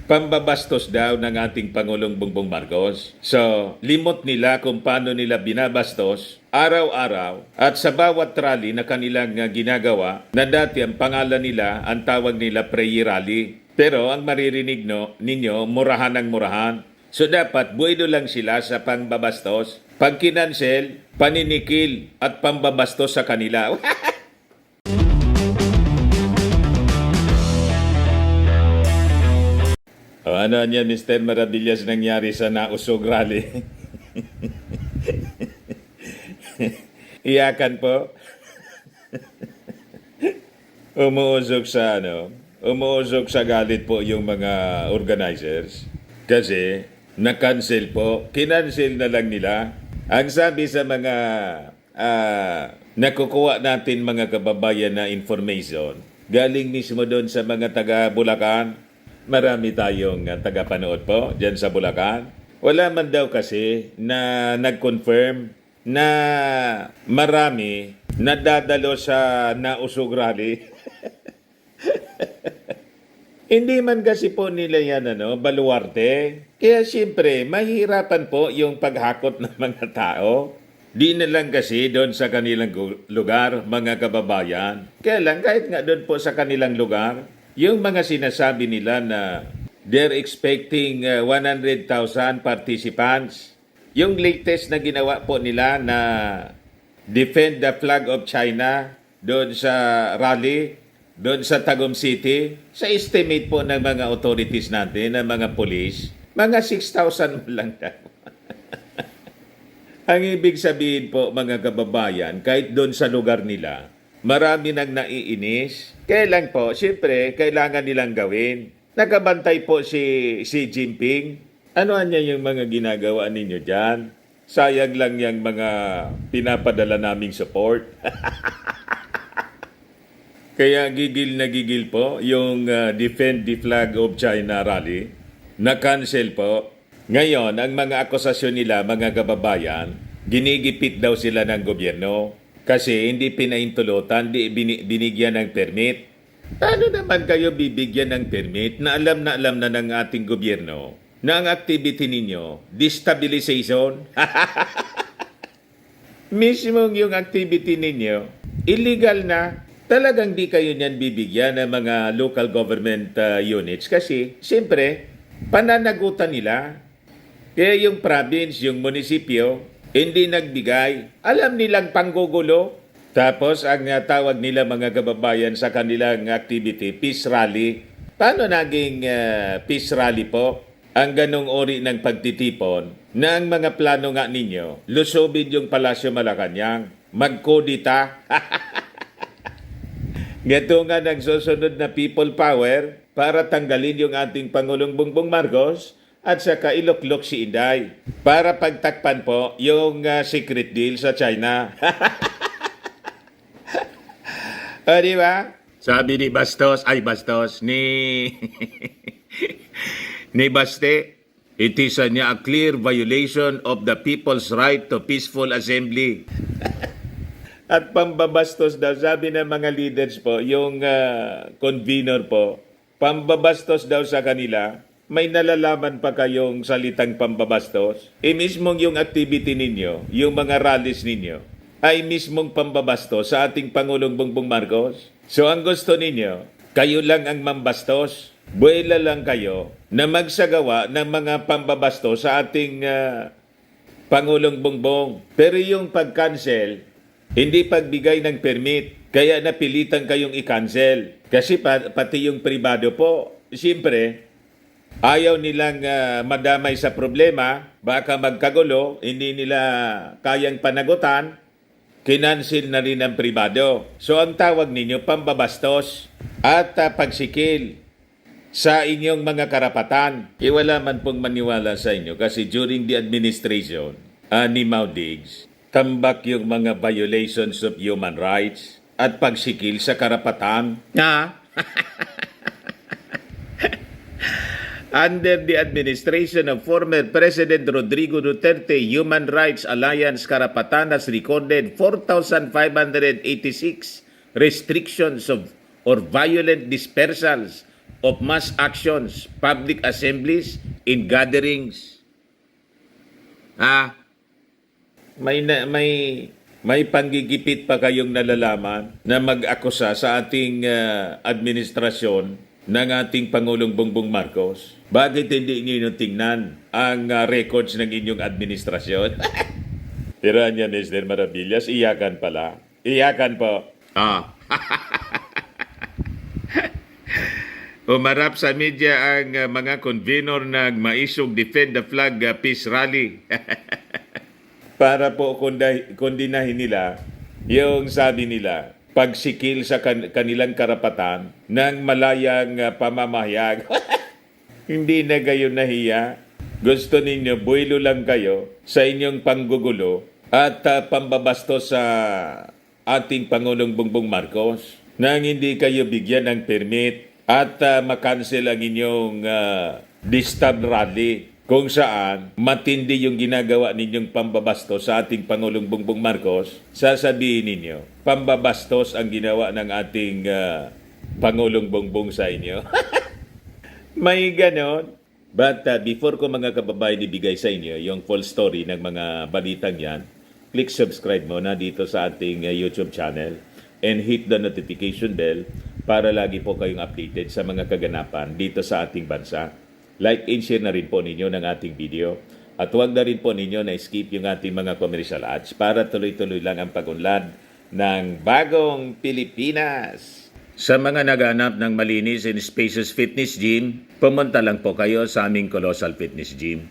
pambabastos daw ng ating Pangulong Bongbong Marcos. So, limot nila kung paano nila binabastos araw-araw at sa bawat rally na kanilang ginagawa na dati ang pangalan nila, ang tawag nila prayer rally. Pero ang maririnig ninyo, murahan ng murahan. So dapat buwelo lang sila sa pangbabastos. Pag kinansel, paninikil at pambabastos sa kanila. O ano niya, Mr. Maravillas, nangyari sa Nausog Rally? Iyakan po. Umuusok sa galit po yung mga organizers. Kasi na-cancel po. Kinancel na lang nila. Ang sabi sa mga nakukuha natin mga kababayan na information, galing mismo doon sa mga taga Bulacan. Marami tayong tagapanood po dyan sa Bulacan. Wala man daw kasi na nag-confirm na marami na dadalo sa Nausog Rally. Hindi man kasi po nila yan baluarte. Kaya siyempre, mahirapan po yung paghakot ng mga tao. Di na lang kasi doon sa kanilang lugar, mga kababayan. Kaya lang, kahit nga doon po sa kanilang lugar, yung mga sinasabi nila na they're expecting 100,000 participants. Yung latest na ginawa po nila na defend the flag of China doon sa rally, doon sa Tagum City, sa estimate po ng mga authorities natin, ng mga police, mga 6,000 lang daw. Ang ibig sabihin po mga kababayan, kahit doon sa lugar nila, marami nang naiinis. Kaya lang po, siyempre, kailangan nilang gawin. Nakabantay po si Xi Jinping. Ano niya yung mga ginagawa ninyo dyan? Sayang lang yung mga pinapadala naming support. Kaya gigil na gigil po yung Defend the Flag of China rally. Na-cancel po. Ngayon, ang mga akusasyon nila, mga kababayan, ginigipit daw sila ng gobyerno. Kasi hindi pinaintulutan, di binigyan ng permit. Paano naman kayo bibigyan ng permit na alam na ng ating gobyerno na ang activity ninyo, destabilization? Mismo yung activity ninyo, illegal na. Talagang di kayo niyan bibigyan ng mga local government units kasi siyempre, pananagutan nila. Kaya yung province, yung munisipyo, hindi nagbigay. Alam nilang panggugulo. Tapos ang tawag nila mga kababayan sa kanilang activity, peace rally. Paano naging peace rally po? Ang ganong ori ng pagtitipon na ang mga plano nga ninyo, lusubin yung Palasyo Malacanang, magkodita. Gato nga nagsusunod na people power para tanggalin yung ating Pangulong Bongbong Marcos at saka iluklok si Inday para pagtakpan po yung secret deal sa China. O, di ba? Sabi ni Bastos, ni Baste, it is a clear violation of the people's right to peaceful assembly. At pambabastos daw, sabi ng mga leaders po, yung convener po, pambabastos daw sa kanila. May nalalaman pa kayong salitang pambabastos? Mismong yung activity ninyo, yung mga rallies ninyo, ay mismong pambabastos sa ating Pangulong Bongbong Marcos. So ang gusto ninyo, kayo lang ang mambastos. Buwela lang kayo na magsagawa ng mga pambabastos sa ating Pangulong Bongbong. Pero yung pag-cancel, hindi pagbigay ng permit, kaya napilitan kayong i-cancel. Kasi pati yung pribado po, siyempre, ayaw nilang madamay sa problema, baka magkagulo, hindi nila kayang panagutan, kinansil na rin ang pribado. So ang tawag ninyo, pambabastos at pagsikil sa inyong mga karapatan. Wala man pong maniwala sa inyo kasi during the administration ni Mau Diggs, tambak yung mga violations of human rights at pagsikil sa karapatan. Under the administration of former President Rodrigo Duterte, Human Rights Alliance Karapatan has recorded 4,586 restrictions of or violent dispersals, of mass actions, public assemblies, in gatherings. May panggigipit pa kayong nalalaman na mag-akusa sa ating administrasyon ng ating Pangulong Bongbong Marcos. Bakit hindi niyo tingnan ang records ng inyong administrasyon? Pero niya, Mr. Maravillas, iyakan pala. Iyakan po. Umarap sa media ang mga convenor ng maisog Defend the Flag Peace Rally. Para po kundinahin nila yung sabi nila, pagsikil sa kanilang karapatan ng malayang pamamahayag. Hindi na kayo nahiya. Gusto ninyo, buwilo lang kayo sa inyong panggugulo at pambabastos sa ating Pangulong Bongbong Marcos nang hindi kayo bigyan ng permit at makancel ang inyong disturbed rally kung saan matindi yung ginagawa ninyong pambabastos sa ating Pangulong Bongbong Marcos. Sasabihin ninyo, pambabastos ang ginawa ng ating Pangulong Bongbong sa inyo. May ganon. But before ko mga kababayan ibigay sa inyo yung full story ng mga balitang yan, click subscribe muna dito sa ating YouTube channel and hit the notification bell para lagi po kayong updated sa mga kaganapan dito sa ating bansa. Like and share na rin po ninyo ng ating video. At huwag na rin po ninyo na skip yung ating mga commercial ads para tuloy-tuloy lang ang pag-unlad ng bagong Pilipinas. Sa mga naghanap ng malinis and spacious fitness gym, pumunta lang po kayo sa aming Colossal Fitness Gym.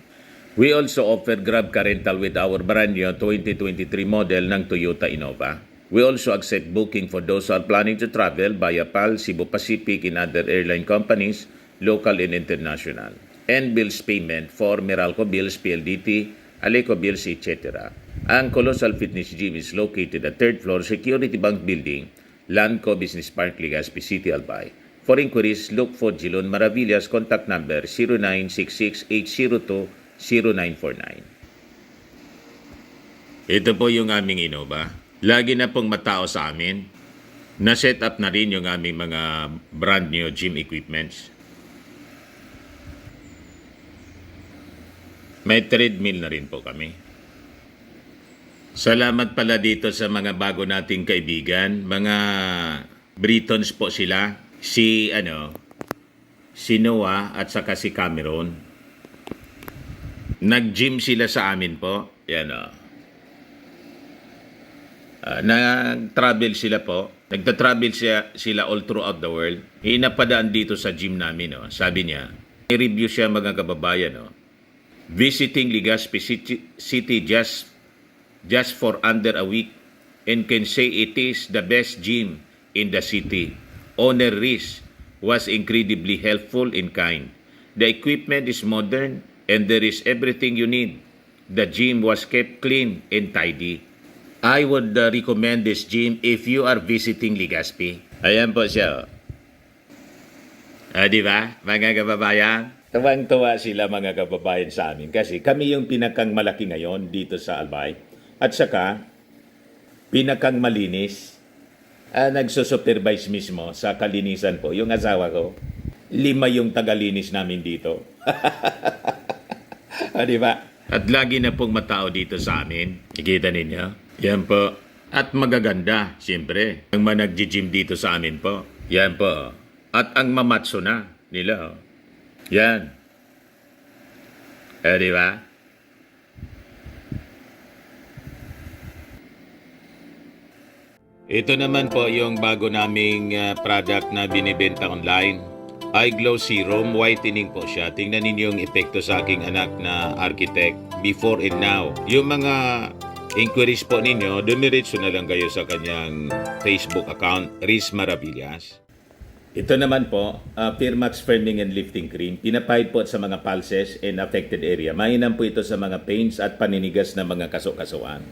We also offer Grab Car Rental with our brand new 2023 model ng Toyota Innova. We also accept booking for those who are planning to travel via PAL, Cebu Pacific, and other airline companies, local and international. And bills payment for Meralco Bills, PLDT, Aleco Bills, etc. Ang Colossal Fitness Gym is located at 3rd floor Security Bank Building, Landco Business Park, Legazpi City, Albay. For inquiries, look for Jilon Maravillas, contact number 0966-802-0949. Ito po yung aming Innova. Lagi na pong matao sa amin. Na-set up na rin yung aming mga brand new gym equipments. May treadmill na rin po kami. Salamat pala dito sa mga bago nating kaibigan. Mga Britons po sila. Si Noah at saka si Cameron. Nag-gym sila sa amin po. Yan o. Nag-travel sila po. Nagta-travel sila all throughout the world. Inapadaan dito sa gym namin. Oh. Sabi niya, i-review siya mga kababayan. Oh. Visiting Legazpi City just for under a week and can say it is the best gym in the city. Owner Riz was incredibly helpful and kind. The equipment is modern and there is everything you need. The gym was kept clean and tidy. I would recommend this gym if you are visiting Legazpi. Ayan po siya. Di ba, mga kababayan? Tuwang-tuwa sila mga kababayan sa amin kasi kami yung pinakang malaki ngayon dito sa Albay. At saka, pinakang malinis. Nagsusupervise mismo sa kalinisan po. Yung asawa ko, 5 yung tagalinis namin dito. Di ba? At lagi na pong matao dito sa amin. Ikita ninyo? Yan po. At magaganda, siyempre. Ang mga nag-gym dito sa amin po. Yan po. At ang mamatso na nila. Oh. Yan. Di ba? Ito naman po yung bago naming product na binibenta online. Eye Glow Serum, whitening po siya. Tingnan ninyo yung epekto sa aking anak na architect before and now. Yung mga inquiries po ninyo, dumiretso na lang kayo sa kanyang Facebook account, Riz Maravillas. Ito naman po, Firmax Firming and Lifting Cream. Pinapahid po sa mga pulses and affected area. Mainam po ito sa mga pains at paninigas na mga kaso-kasuan.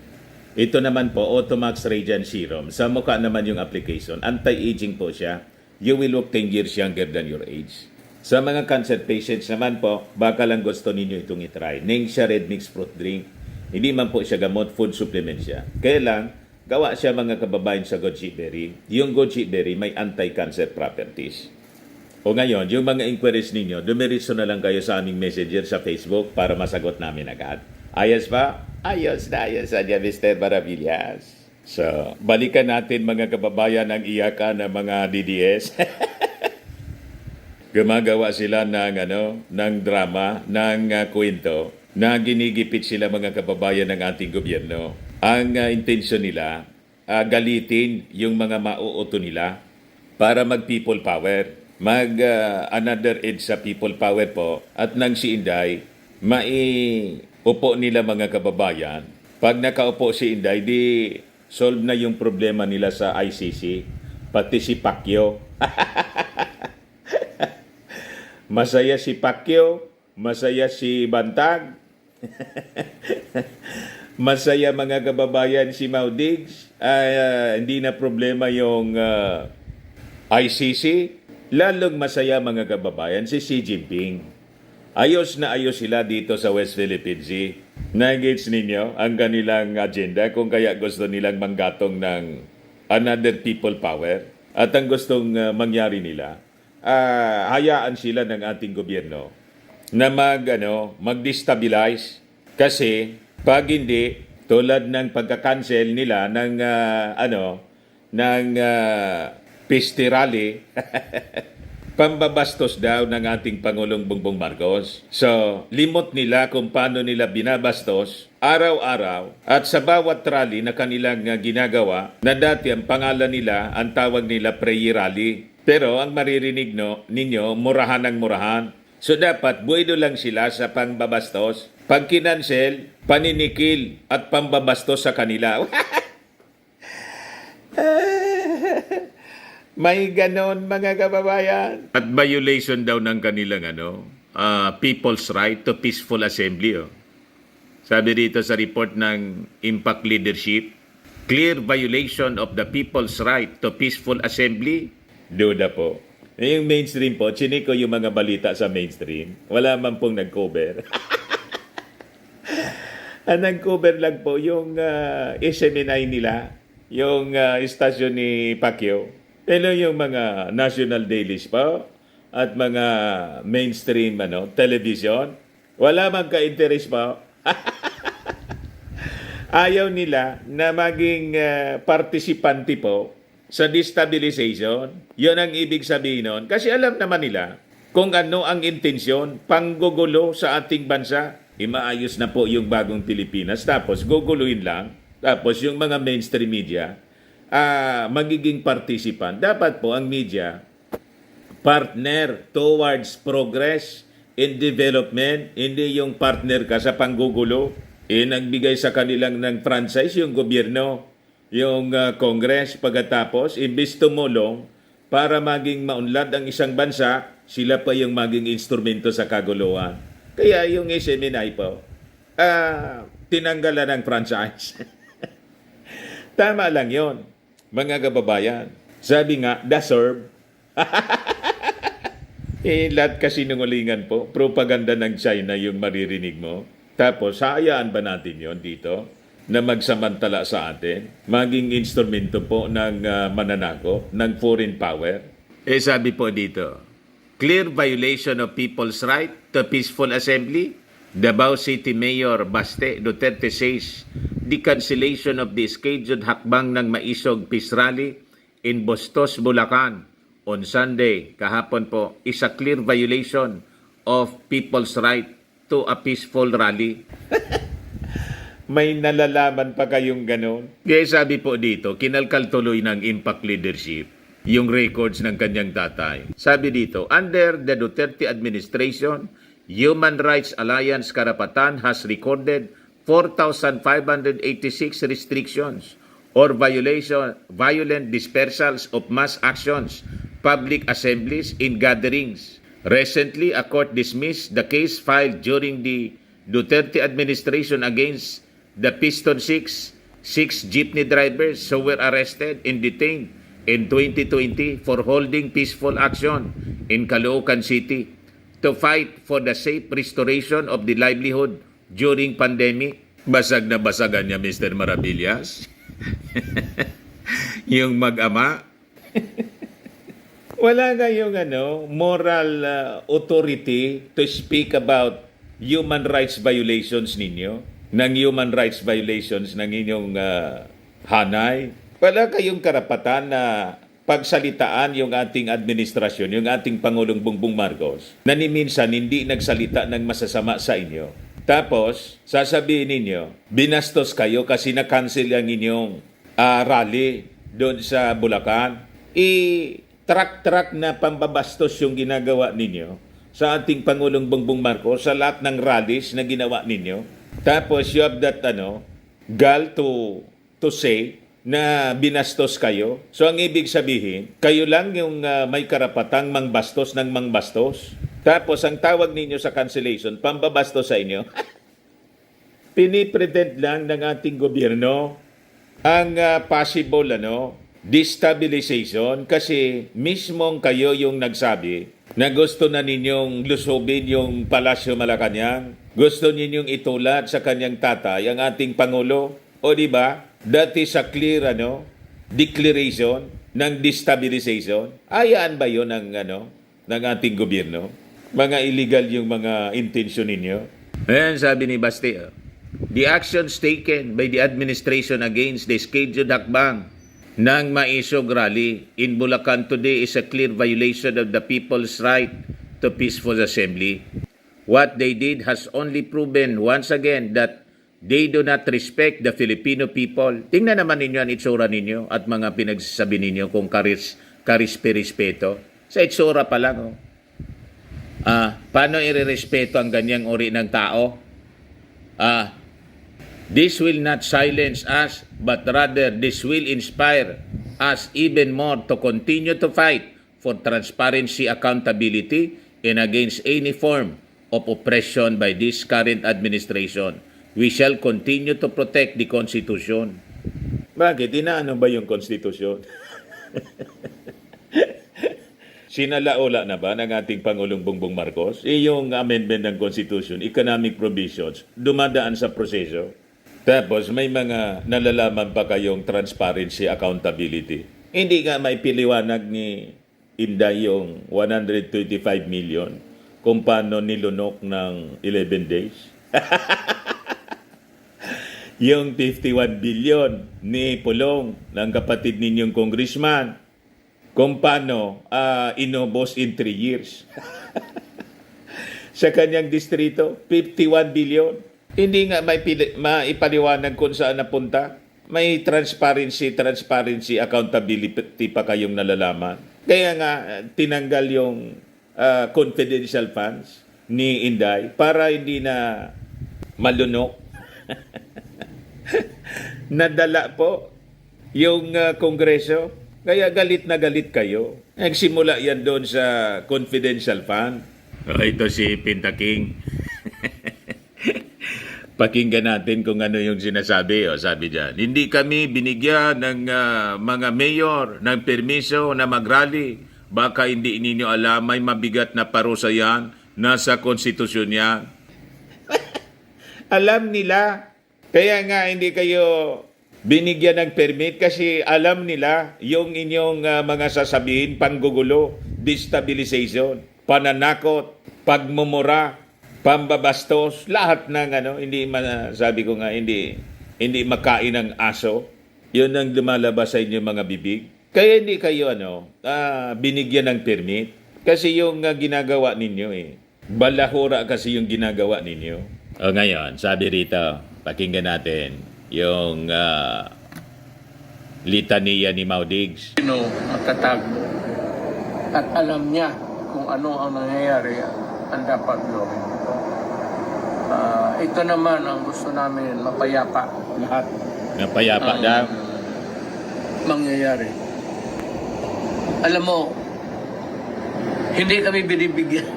Ito naman po, Automax Radiant Serum. Sa mukha naman yung application. Anti-aging po siya. You will look 10 years younger than your age. Sa mga cancer patients naman po, baka lang gusto ninyo itong itry. Ningxia Red Mix Fruit Drink. Hindi man po siya gamot, food supplement siya. Kaya lang, gawa siya mga kababayan sa goji berry. Yung goji berry may anti-cancer properties. O ngayon, yung mga inquiries ninyo, dumiritso na lang kayo sa aming messenger sa Facebook para masagot namin agad. Ayos ba? Ayos na niya, Mr. Maravillas. So, balikan natin mga kababayan ang iyakan ng mga DDS. Gumagawa sila ng drama, ng kwento, na ginigipit sila mga kababayan ng ating gobyerno. Ang intensyon nila, galitin yung mga mauuto nila para mag-people power. Another edge sa people power po. At nang si Inday, maiupo nila mga kababayan. Pag nakaupo si Inday, di solve na yung problema nila sa ICC. Pati si Pacquiao. Masaya si Pacquiao, masaya si Bantag, masaya mga kababayan si Maudigs, hindi na problema yung ICC, lalong masaya mga kababayan si Xi Jinping. Ayos na ayos sila dito sa West Philippine Sea. Na-engage ninyo ang kanilang agenda kung kaya gusto nilang manggatong ng another people power. At ang gustong mangyari nila, hayaan sila ng ating gobyerno na mag-destabilize kasi pag hindi tulad ng pagka-cancel nila ng peace rally pambabastos daw ng ating Pangulong Bongbong Marcos. So, limot nila kung paano nila binabastos araw-araw at sa bawat rally na kanilang ginagawa na dati ang pangalan nila, ang tawag nila prayer rally. Pero ang maririnig ninyo, murahan ng murahan. So dapat buwido lang sila sa pangbabastos. Pag kinansel, paninikil at pambabastos sa kanila. May ganon mga kababayan. At violation daw ng kanilang people's right to peaceful assembly. Sabi dito sa report ng Impact Leadership, clear violation of the people's right to peaceful assembly. Duda po. Yung mainstream po, chiniko yung mga balita sa mainstream. Wala man pong nag-cover. Ang nag-cover lang po yung SMNI nila, yung istasyon ni Pacquiao. Pero yung mga national dailies po at mga mainstream television, wala mang ka-interest po. Ayaw nila na maging participante po sa destabilization. Yun ang ibig sabihin nun. Kasi alam naman nila kung ano ang intensyon, panggugulo sa ating bansa. Imaayos na po yung bagong Pilipinas. Tapos guguluhin lang. Tapos yung mga mainstream media, magiging participant. Dapat po ang media, partner towards progress in development. Hindi yung partner ka sa panggugulo. Nagbigay sa kanilang ng franchise yung gobyerno, yung Congress pagkatapos, imbis tumulong para maging maunlad ang isang bansa, sila pa yung maging instrumento sa kaguluhan. Kaya yung SMNI po, tinanggalan ng franchise. Tama lang yon mga kababayan. Sabi nga, deserve. Lahat kasi nungulingan po, propaganda ng China yung maririnig mo. Tapos, hayaan ba natin yon dito na magsamantala sa atin? Maging instrumento po ng mananako, ng foreign power? Sabi po dito, clear violation of people's right to peaceful assembly. Davao City Mayor Baste Duterte says the cancellation of the scheduled hakbang ng Maisog Peace Rally in Bustos, Bulacan on Sunday, kahapon po, is a clear violation of people's right to a peaceful rally. May nalalaman pa kayong ganon? Kaya sabi po dito, kinalkal tuloy ng Impact Leadership yung records ng kanyang tatay. Sabi dito, under the Duterte administration, Human Rights Alliance Karapatan has recorded 4,586 restrictions or violent dispersals of mass actions, public assemblies, in gatherings. Recently, a court dismissed the case filed during the Duterte administration against the Piston 6 jeepney drivers who were arrested and detained in 2020 for holding peaceful action in Caloocan City to fight for the safe restoration of the livelihood during pandemic. Basag na basagan niya, Mr. Maravillas. Yung mag-ama. Wala kayong moral authority to speak about human rights violations ninyo, ng human rights violations ng inyong hanay. Wala kayong karapatan na pagsalitaan yung ating administrasyon, yung ating Pangulong Bongbong Marcos, na ni minsan hindi nagsalita ng masasama sa inyo. Tapos, sasabihin ninyo, binastos kayo kasi na-cancel ang inyong rally doon sa Bulacan. Track na pambabastos yung ginagawa ninyo sa ating Pangulong Bongbong Marcos sa lahat ng rallies na ginawa ninyo. Tapos you have that gall to say na binastos kayo. So ang ibig sabihin, kayo lang yung may karapatang mangbastos ng mangbastos. Tapos ang tawag ninyo sa cancellation, pambabastos sa inyo. Pinipretend lang ng ating gobyerno ang possible destabilization kasi mismong kayo yung nagsabi na gusto na ninyong lusobin yung Palasyo Malacanang. Gusto ninyong itulad sa kanyang tatay ang ating Pangulo. O di ba? That is a clear declaration ng destabilization. Ayaan ba yun ng ating gobyerno? Mga illegal yung mga intensyon ninyo. Ayan, sabi ni Baste, the actions taken by the administration against the scheduled hakbang ng Maisog Rally in Bulacan today is a clear violation of the people's right to peaceful assembly. What they did has only proven once again that they do not respect the Filipino people. Tingnan naman ninyo ang itsura ninyo at mga pinagsasabi ninyo kung karispe-respeto. Sa itsura pa lang. Paano irerespeto ang ganyang uri ng tao? This will not silence us, but rather this will inspire us even more to continue to fight for transparency, accountability, and against any form of oppression by this current administration. We shall continue to protect the Constitution. Bakit? Inaano ba yung Constitution? Sinalaula na ba ng ating Pangulong Bongbong Marcos? Yung amendment ng Constitution, economic provisions, dumadaan sa proseso. Tapos may mga nalalaman pa kayong transparency, accountability. Hindi nga may piliwanag ni Inday yung 125 million kung paano nilunok ng 11 days. Yung 51 billion ni Pulong ng kapatid ninyong congressman kung paano inubos in 3 years. Sa kanyang distrito, 51 billion. Hindi nga may maipaliwanag kung saan napunta. May transparency, accountability pa kayong nalalaman. Kaya nga, tinanggal yung confidential funds ni Inday para hindi na malunok. Nadala po yung Kongreso. Kaya galit na galit kayo. Nagsimula yan doon sa confidential fund. Ito si Pinta King. Pakinggan natin kung ano yung sinasabi. Sabi dyan, hindi kami binigyan ng mga mayor ng permiso na mag-rally. Baka hindi ninyo alam, may mabigat na parusa yan. Nasa konstitusyon yan. Alam nila. Kaya nga hindi kayo binigyan ng permit kasi alam nila yung inyong mga sasabihin, panggugulo, destabilization, pananakot, pagmumura, pambabastos, lahat ng hindi sabi ko nga hindi makain ng aso. 'Yun ang lumalabas sa inyong mga bibig. Kaya hindi kayo binigyan ng permit kasi yung ginagawa ninyo balahura kasi yung ginagawa ninyo. O ngayon, sabi rito, pakinggan natin yung litania ni Maudigs. Matatag at alam niya kung ano ang nangyayari ang dapat gawin. Ito naman ang gusto namin, mapayapa lahat. Napayapa daw. Mangyayari. Alam mo, hindi kami binibigyan.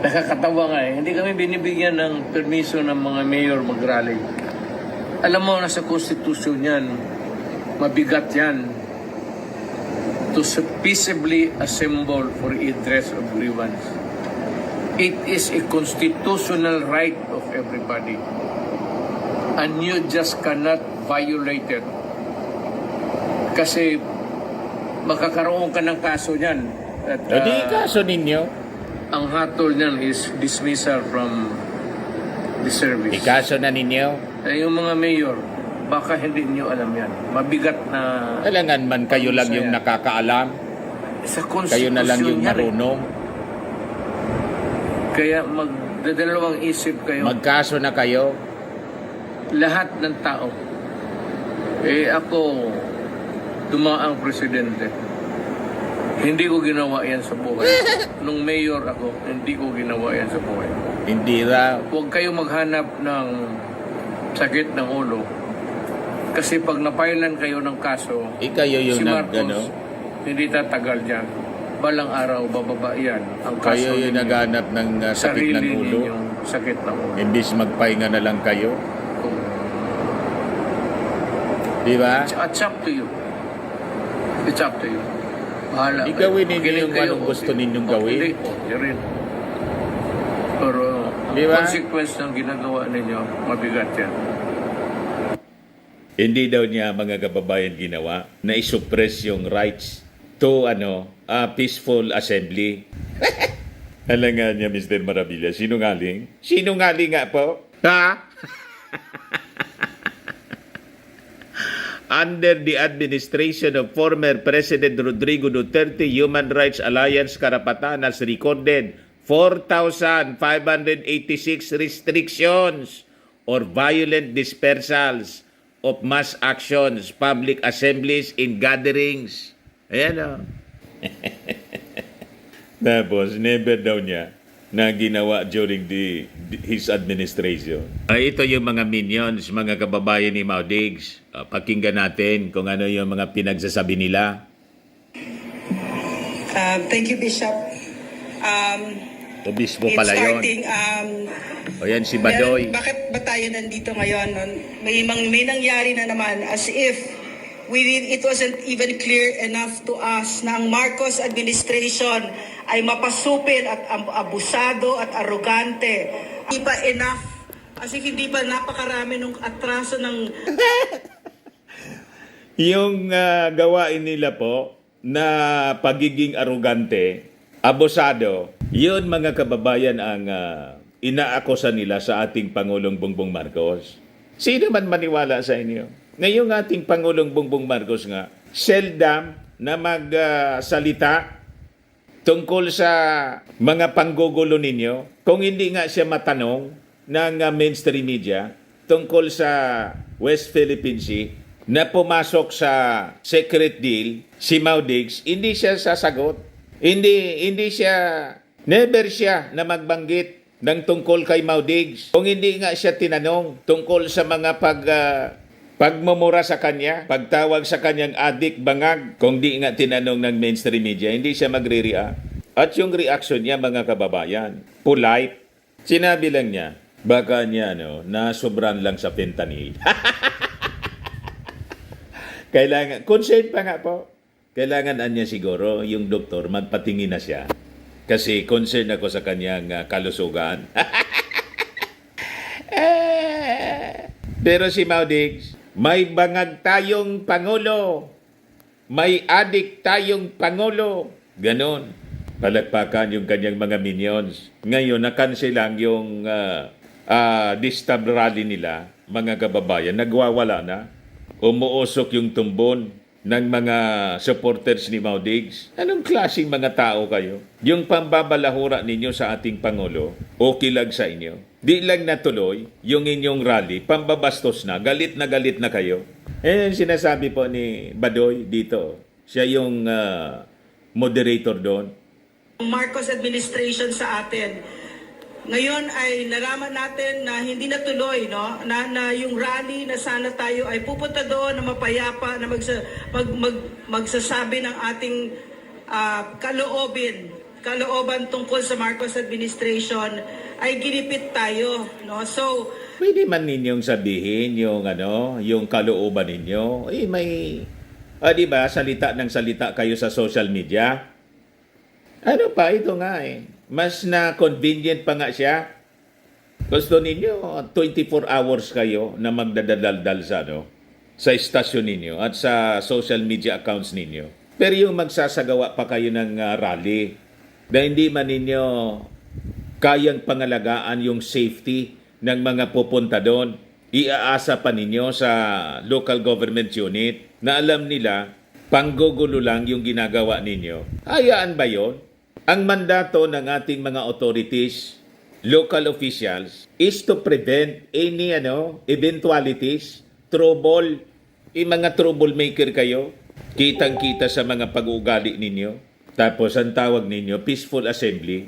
Nakakatawa nga hindi kami binibigyan ng permiso ng mga mayor mag-rally. Alam mo, nasa konstitusyon yan, mabigat yan, to peaceably assemble for redress of grievance. It is a constitutional right of everybody. And you just cannot violate it. Kasi makakaroon ka ng kaso niyan. At Hindi kaso ninyo. ang hatol niyan is dismissal from the service. Ikaso na ninyo. Yung mga mayor, baka hindi niyo alam yan. Mabigat na Kailangan man kayo lang yung nakakaalam. sa Kayo na lang yung konstitusyon yan eh. marunong. Kaya magdadalawang isip kayo. Magkaso na kayo. Lahat ng tao. Ako, dumaang presidente. Hindi ko ginawa yan sa buhay. Nung mayor ako, hindi ko ginawa yan sa buhay. Hindi raw. Huwag kayo maghanap ng sakit ng ulo. Kasi pag napailan kayo ng kaso, Kayo yung si Marcos, ano, hindi tatagal dyan. Balang araw, bababa yan. Ang kaso kayo yung ninyo. naghanap ng sakit Sarili ng ulo. ninyong sakit ng ulo. Imbis magpahinga na lang kayo. Di ba? It's up to you. It's up to you. Bahala kayo. Gawin ninyo Magaling yung kayo, anong gusto okay. ninyong Okay, gawin. hindi, okay rin. Pero ang Di ba? consequence ng ginagawa ninyo, mabigat yan. Hindi daw niya mga kababayan ginawa na isuppress yung rights to peaceful assembly. Alam nga niya, Mr. Maravilla, sinungaling? Sinungaling nga po. Ha? Under the administration of former President Rodrigo Duterte, Human Rights Alliance Karapatan has recorded 4,586 restrictions or violent dispersals of mass actions, public assemblies, in gatherings. Ayan o. Tapos, never daw niya na ginawa during his administration. Ito yung mga minions, mga kababayan ni Maudigs. Pakinggan natin kung ano yung mga pinagsasabi nila. Thank you, Bishop. Obispo pala yun. Starting, O yan si Badoy. bakit ba tayo nandito ngayon? May nangyari na naman as if it wasn't even clear enough to us na ang Marcos administration ay mapasupil at abusado at arrogante. Hindi pa enough. As if hindi pa napakarami ng atraso ng... Yung gawain nila po na pagiging arugante, abusado, yun mga kababayan ang inaakusa nila sa ating Pangulong Bongbong Marcos. Sino man maniwala sa inyo? Ngayong ating Pangulong Bongbong Marcos nga, seldom na magsalita tungkol sa mga panggugulo ninyo, kung hindi nga siya matanong ng mainstream media tungkol sa West Philippine Sea na pumasok sa secret deal, si Maudigs, hindi siya sasagot. Never siya na magbanggit ng tungkol kay Maudigs. Kung hindi nga siya tinanong tungkol sa mga pagmumura sa kanya, pagtawag sa kanyang adik, bangag, kung di nga tinanong ng mainstream media, hindi siya magre-react. At yung reaction niya, mga kababayan, polite. Sinabi lang niya, baka niya na sobran lang sa fentanyl. Kailangan, concern pa nga po. Kailangan niya siguro, yung doktor, magpatingin na siya. Kasi concern ako sa kanyang kalusugan. Pero si Maudigs, may bangag tayong Pangulo. May adik tayong Pangulo. Ganon. Palakpakan yung kanyang mga minions. Ngayon, na-cancel lang yung distab rally nila, mga kababayan. Nagwawala na. Umuusok yung tumbon ng mga supporters ni Maudigs. Anong klaseng mga tao kayo? Yung pambabalahura ninyo sa ating Pangulo, okay lang sa inyo. Di lang natuloy yung inyong rally, pambabastos na galit na kayo. Sinasabi po ni Badoy dito, siya yung moderator doon. Marcos administration sa atin. Ngayon ay nalaman natin na hindi natuloy, no? Na yung rally na sana tayo ay pupunta doon na mapayapa na magsasabi ng ating kalooban tungkol sa Marcos administration ay ginipit tayo, no? So Pwede man ninyong sabihin yung kalooban ninyo. Di ba, salita ng salita kayo sa social media. Ano pa, ito nga mas na convenient pa nga siya. Gusto ninyo, 24 hours kayo na magdadaldal sa istasyon ninyo at sa social media accounts ninyo. Pero yung magsasagawa pa kayo ng rally na hindi man ninyo kayang pangalagaan yung safety ng mga pupunta doon, iaasa pa ninyo sa local government unit na alam nila panggugulo lang yung ginagawa ninyo. Hayaan ba yon? Ang mandato ng ating mga authorities, local officials, is to prevent any eventualities, trouble. Mga troublemaker kayo, kitang-kita sa mga pag-uugali ninyo. Tapos ang tawag ninyo, peaceful assembly.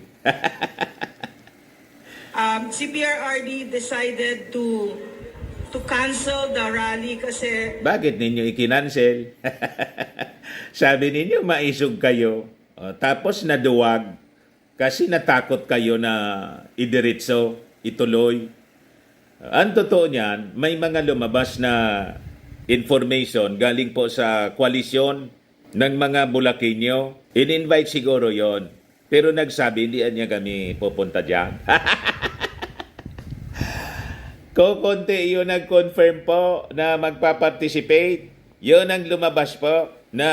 CPRRD decided to cancel the rally kasi Bakit ninyo ikinansel? Sabi ninyo, maisog kayo. Tapos naduwag kasi natakot kayo na idiretso, ituloy. Ang totoo niyan, may mga lumabas na information galing po sa koalisyon ng mga Bulakenyo. In-invite siguro yon. Pero nagsabi, hindi niya kami pupunta dyan. Kukunti yun nag-confirm po na magpa-participate. Yun ang lumabas po na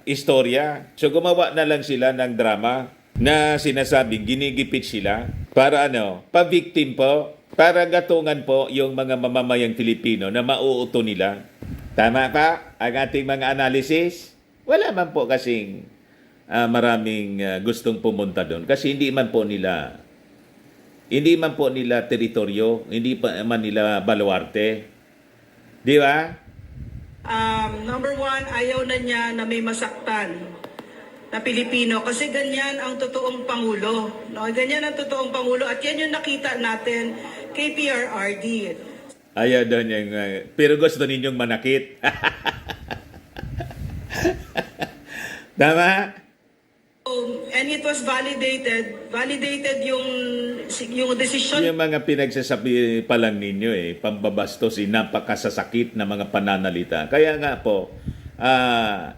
istorya. So gumawa na lang sila ng drama na sinasabing ginigipit sila para pa-victim po, para gatungan po yung mga mamamayang Pilipino na mauuto nila. Tama pa ang ating mga analysis? Wala man po kasing maraming gustong pumunta doon kasi hindi man po nila teritoryo, hindi pa man nila baluarte. Di ba? number one, ayaw na niya na may masaktan na Pilipino kasi ganyan ang totoong Pangulo. No? Ganyan ang totoong Pangulo at yan yung nakita natin kay PRRD. Ayaw daw niyang, pero gusto ninyong manakit. Tama? And it was validated yung decision. Yung mga pinagsasabi pa lang ninyo pambabastos, napakasasakit na mga pananalita. Kaya nga po,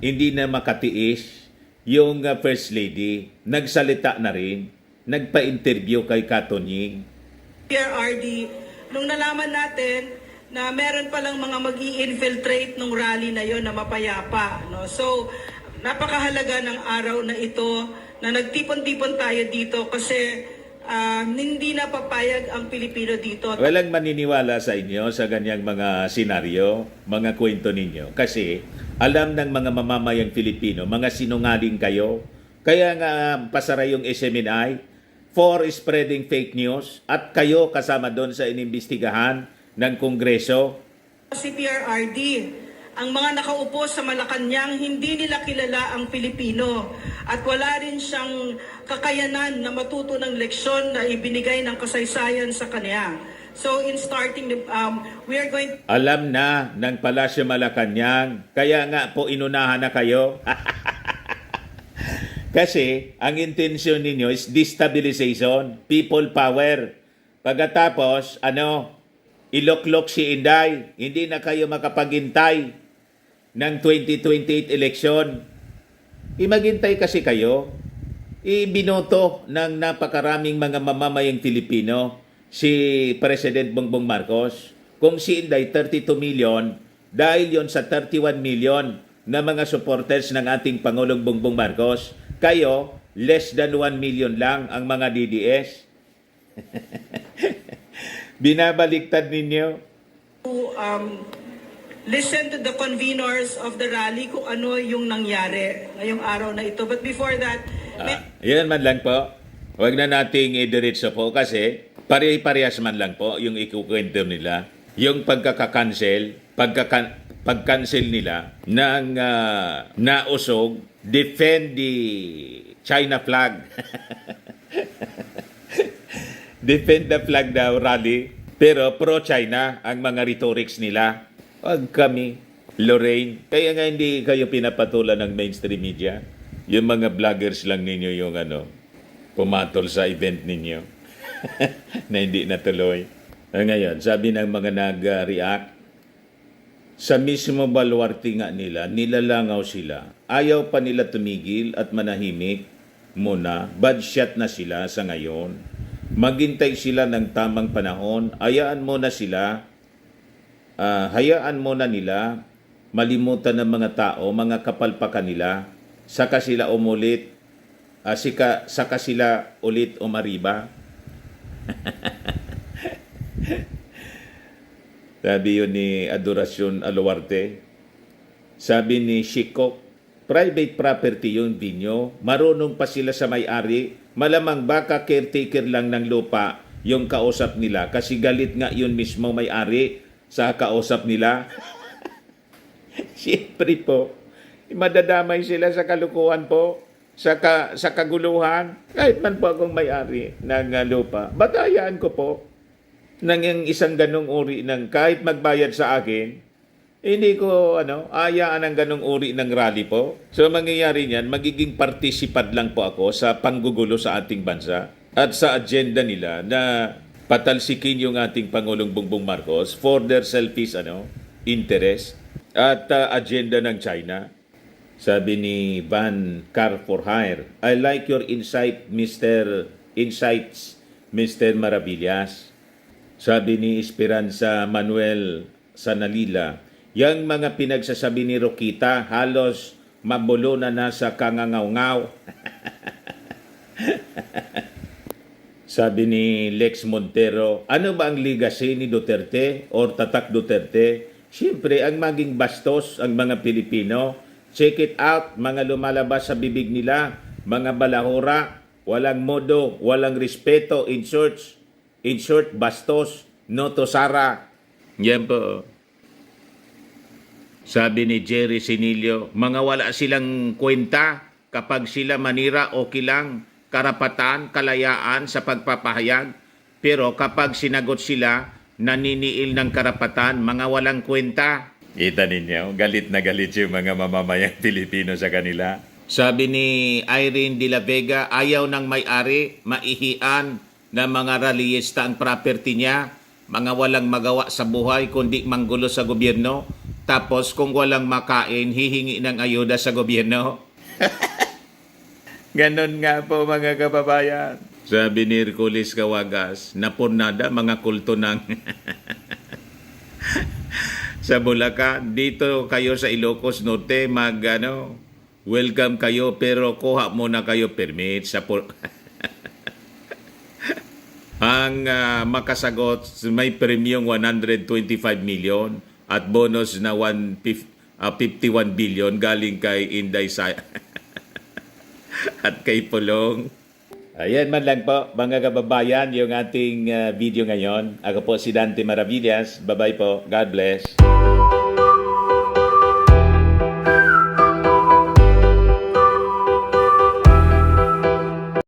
hindi na makatiis yung First Lady, nagsalita na rin, nagpa-interview kay Katonying. PRRD, nung nalaman natin na meron palang mga mag-i-infiltrate nung rally na yon na mapayapa. No? So, napakahalaga ng araw na ito na nagtipon-tipon tayo dito kasi hindi na papayag ang Pilipino dito. Walang maniniwala sa inyo sa ganyang mga senaryo, mga kwento ninyo. Kasi alam ng mga mamamayang Pilipino, mga sinungaling kayo. Kaya nga pasara yung SMNI for spreading fake news at kayo kasama doon sa inimbestigahan ng Kongreso. Si PRRD, ang mga nakaupo sa Malacanang, hindi nila kilala ang Pilipino at wala rin siyang kakayanan na matuto ng leksyon na ibinigay ng kasaysayan sa kanya. So in starting, we are going... Alam na ng Palasyo Malacanang, kaya nga po inunahan na kayo. Kasi ang intensyon ninyo is destabilization, people power. Pagkatapos, iloklok si Inday, hindi na kayo makapaghintay ng 2028 election. Maghintay kasi kayo. Ibinoto ng napakaraming mga mamamayang Pilipino si President Bongbong Marcos. Kung si Inday 32 million, dahil yon sa 31 million na mga supporters ng ating Pangulong Bongbong Marcos, kayo, less than 1 million lang ang mga DDS. Binabaliktad ninyo. to listen to the conveners of the rally kung ano yung nangyari ngayong araw na ito. But before that, Yan man lang po. Huwag na nating idiretso po kasi pare-parehas man lang po yung ikukwento nila. Yung pagkaka-cancel nila ng nausog, defend the China flag. Defend the flag daw rally. Pero pro-China ang mga rhetorics nila. Huwag kami, Lorraine. Kaya nga hindi kayo pinapatulan ng mainstream media. Yung mga vloggers lang ninyo yung pumatol sa event ninyo. Na hindi natuloy. Ngayon, sabi ng mga nag-react, sa mismo baluarte nga nila, nilalangaw sila. Ayaw pa nila tumigil at manahimik muna. Bad shot na sila sa ngayon. Maghintay sila ng tamang panahon. Hayaan mo na nila malimutan ng mga tao, mga kapalpakan nila, saka sila umulit, saka sila ulit umariba. Sabi yun ni Adoracion Aluarte. Sabi ni Shikok, private property yung binyo, marunong pa sila sa may-ari, malamang baka caretaker lang ng lupa yung kausap nila kasi galit nga yun mismo may-ari sa kausap nila. Siyempre po, madadamay sila sa kalukuhan po, sa kaguluhan. Kahit man po akong may-ari ng lupa, batayaan ko po ng yung isang ganong uri ng kahit magbayad sa akin, hindi ko ayaan ng ganong uri ng rally po. So mangyayari niyan, magiging participant lang po ako sa panggugulo sa ating bansa at sa agenda nila na patalsikin yung ating Pangulong Bongbong Marcos for their selfish interest at agenda ng China. Sabi ni Van Car for Hire, I like your insights, Mr. Maravillas. Sabi ni Esperanza Manuel Sanalila, yang mga pinagsasabi ni Rokita halos mabulo na nasa kangangaw-ngaw. Sabi ni Lex Montero, ano ba ang legacy ni Duterte or Tatak Duterte? Siyempre, ang maging bastos ang mga Pilipino. Check it out, mga lumalabas sa bibig nila, mga balahura, walang modo, walang respeto, in short, bastos, no to Sara. Yan po. Sabi ni Jerry Sinilio, mga wala silang kwenta kapag sila manira okay lang, karapatan, kalayaan sa pagpapahayag. Pero kapag sinagot sila, naniniil ng karapatan, mga walang kwenta. Kita ninyo, galit na galit yung mga mamamayang Pilipino sa kanila. Sabi ni Irene de la Vega, ayaw ng may-ari, maihian na mga rallyista ang property niya, mga walang magawa sa buhay kundi manggulo sa gobyerno. Tapos kung walang makain, hihingi ng ayuda sa gobyerno. Ganon nga po mga kababayan. Sabi ni Hercules Cawagas, napunada mga kulto ng sa Bulacan. Dito kayo sa Ilocos Norte, welcome kayo pero kuha muna kayo permit sa ang makasagot may premium 125 million at bonus na 51 billion galing kay Inday at kay Pulong. Ayan man lang po mga kababayan yung ating video ngayon. Ako po si Dante Maravillas. Bye-bye po. God bless.